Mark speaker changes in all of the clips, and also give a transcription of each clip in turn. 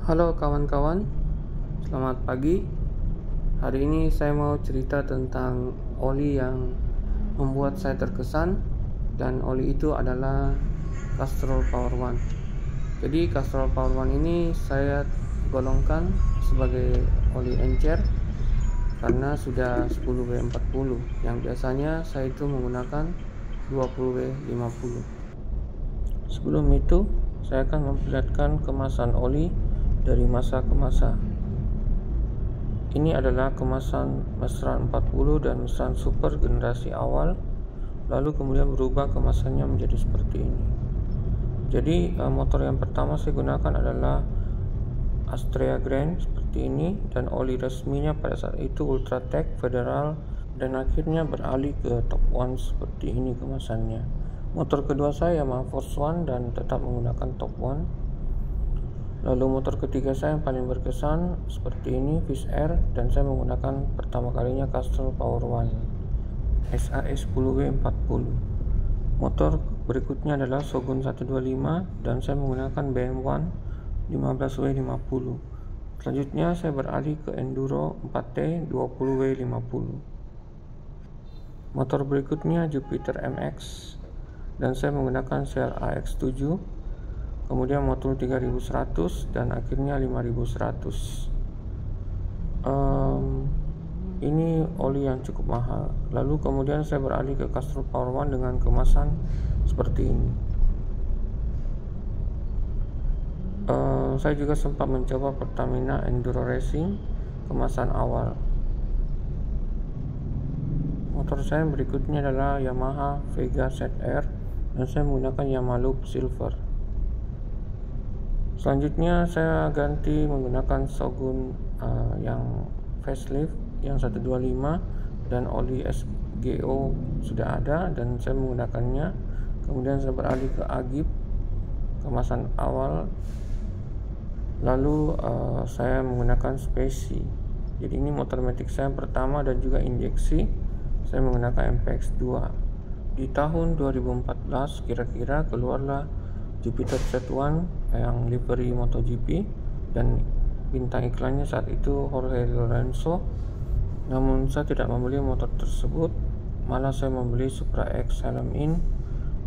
Speaker 1: Halo kawan-kawan, selamat pagi. Hari ini saya mau cerita tentang oli yang membuat saya terkesan, dan oli itu adalah Castrol Power One. Jadi Castrol Power One ini saya golongkan sebagai oli encer karena sudah 10W40, yang biasanya saya itu menggunakan 20W50. Sebelum itu saya akan memperlihatkan kemasan oli dari masa ke masa. Ini adalah kemasan mesran 40 dan mesran super generasi awal, lalu kemudian berubah kemasannya menjadi seperti ini. Jadi motor yang pertama saya gunakan adalah Astrea Grand seperti ini, dan oli resminya pada saat itu Ultratech Federal, dan akhirnya beralih ke Top One seperti ini kemasannya. Motor kedua saya Yamaha Force One dan tetap menggunakan Top One. Lalu motor ketiga saya yang paling berkesan seperti ini, Fish Air, dan saya menggunakan pertama kalinya Castrol Power One SAS 10W40. Motor berikutnya adalah Shogun 125 dan saya menggunakan BM1 15W50. Selanjutnya saya beralih ke Enduro 4T 20W50. Motor berikutnya Jupiter MX dan saya menggunakan sel AX7, kemudian motor 3100 dan akhirnya 5100. Ini oli yang cukup mahal. Lalu kemudian saya beralih ke Castrol Power One dengan kemasan seperti ini. Saya juga sempat mencoba Pertamina Enduro Racing kemasan awal. Motor saya berikutnya adalah Yamaha Vega ZR dan saya menggunakan Yamaha Loop Silver. Selanjutnya saya ganti menggunakan Shogun yang facelift yang 125 dan oli SGO sudah ada dan saya menggunakannya. Kemudian saya beralih ke Agip kemasan awal. Lalu saya menggunakan Speci. Jadi ini motor matic saya yang pertama dan juga injeksi. Saya menggunakan MPX2. Di tahun 2014 kira-kira keluarlah Jupiter Z1 yang livery MotoGP, dan bintang iklannya saat itu Jorge Lorenzo. Namun saya tidak membeli motor tersebut, malah saya membeli Supra X Helm In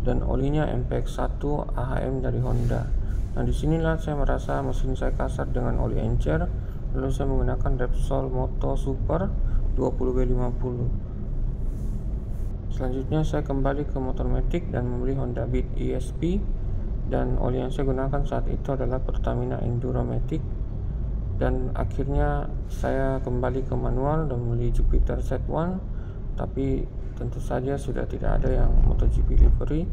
Speaker 1: dan olinya MPX1 AHM dari Honda. Nah, disinilah saya merasa mesin saya kasar dengan oli encer. Lalu saya menggunakan Repsol Moto Super 20W50. Selanjutnya saya kembali ke motor matic dan membeli Honda Beat ESP, dan oli yang saya gunakan saat itu adalah Pertamina Enduro Matic. Dan akhirnya saya kembali ke manual dan membeli Jupiter Z1, tapi tentu saja sudah tidak ada yang MotoGP livery.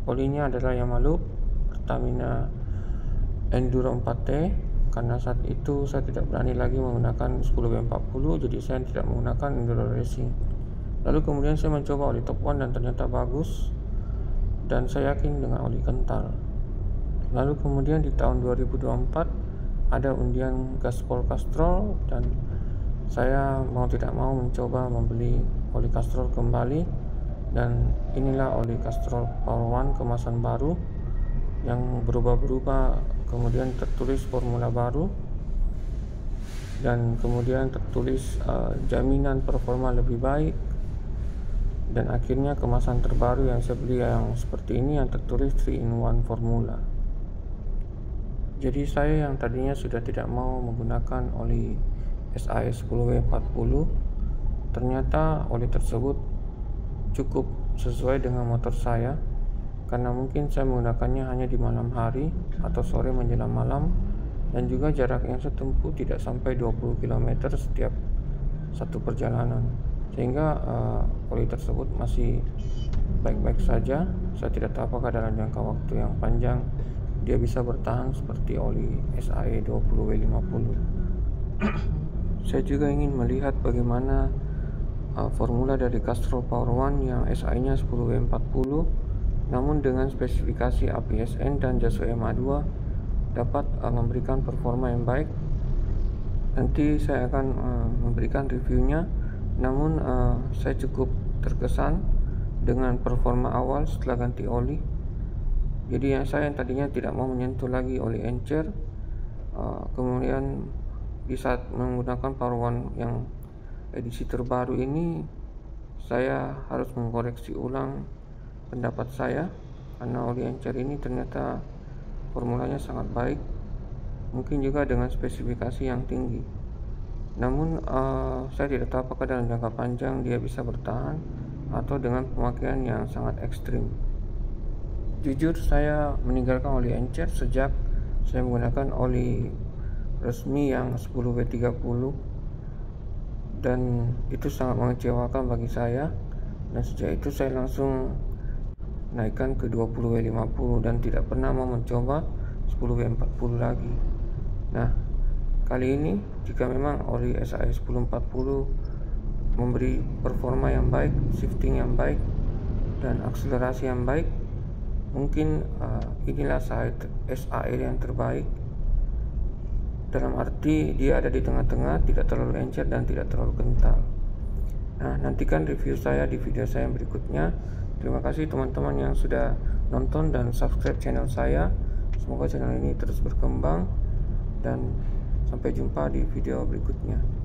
Speaker 1: Olinya adalah Yamaha Loop Pertamina Enduro 4T, karena saat itu saya tidak berani lagi menggunakan 10W40, jadi saya tidak menggunakan Enduro Racing. Lalu kemudian saya mencoba oli Top One dan ternyata bagus, dan saya yakin dengan oli kental. Lalu kemudian di tahun 2024 ada undian Gaspol Castrol, dan saya mau tidak mau mencoba membeli oli Castrol kembali, dan inilah oli Castrol Power One kemasan baru yang berubah-berubah, kemudian tertulis formula baru, dan kemudian tertulis jaminan performa lebih baik, dan akhirnya kemasan terbaru yang saya beli yang seperti ini yang tertulis 3-in-1 formula. Jadi saya yang tadinya sudah tidak mau menggunakan oli SAS 10W40, ternyata oli tersebut cukup sesuai dengan motor saya, karena mungkin saya menggunakannya hanya di malam hari atau sore menjelang malam, dan juga jarak yang saya tempuh tidak sampai 20 km setiap satu perjalanan, sehingga oli tersebut masih baik-baik saja. Saya tidak tahu apakah dalam jangka waktu yang panjang dia bisa bertahan seperti oli SAE 20W50. Saya juga ingin melihat bagaimana formula dari Castrol Power One yang SAE nya 10W40 namun dengan spesifikasi APSN dan JASO MA2 dapat memberikan performa yang baik. Nanti saya akan memberikan reviewnya, namun saya cukup terkesan dengan performa awal setelah ganti oli. Jadi saya yang tadinya tidak mau menyentuh lagi oli encer, kemudian di saat menggunakan power one yang edisi terbaru ini, saya harus mengkoreksi ulang pendapat saya karena oli encer ini ternyata formulanya sangat baik, mungkin juga dengan spesifikasi yang tinggi. Namun saya tidak tahu apakah dalam jangka panjang dia bisa bertahan atau dengan pemakaian yang sangat ekstrim. Jujur, saya meninggalkan oli encer sejak saya menggunakan oli resmi yang 10W30, dan itu sangat mengecewakan bagi saya, dan sejak itu saya langsung naikkan ke 20W50 dan tidak pernah mau mencoba 10W40 lagi. Nah, kali ini jika memang oli SAE 1040 memberi performa yang baik, shifting yang baik, dan akselerasi yang baik, mungkin inilah SAE yang terbaik, dalam arti dia ada di tengah-tengah, tidak terlalu encer dan tidak terlalu kental. Nah, nantikan review saya di video saya yang berikutnya. Terima kasih teman-teman yang sudah nonton dan subscribe channel saya. Semoga channel ini terus berkembang, dan sampai jumpa di video berikutnya.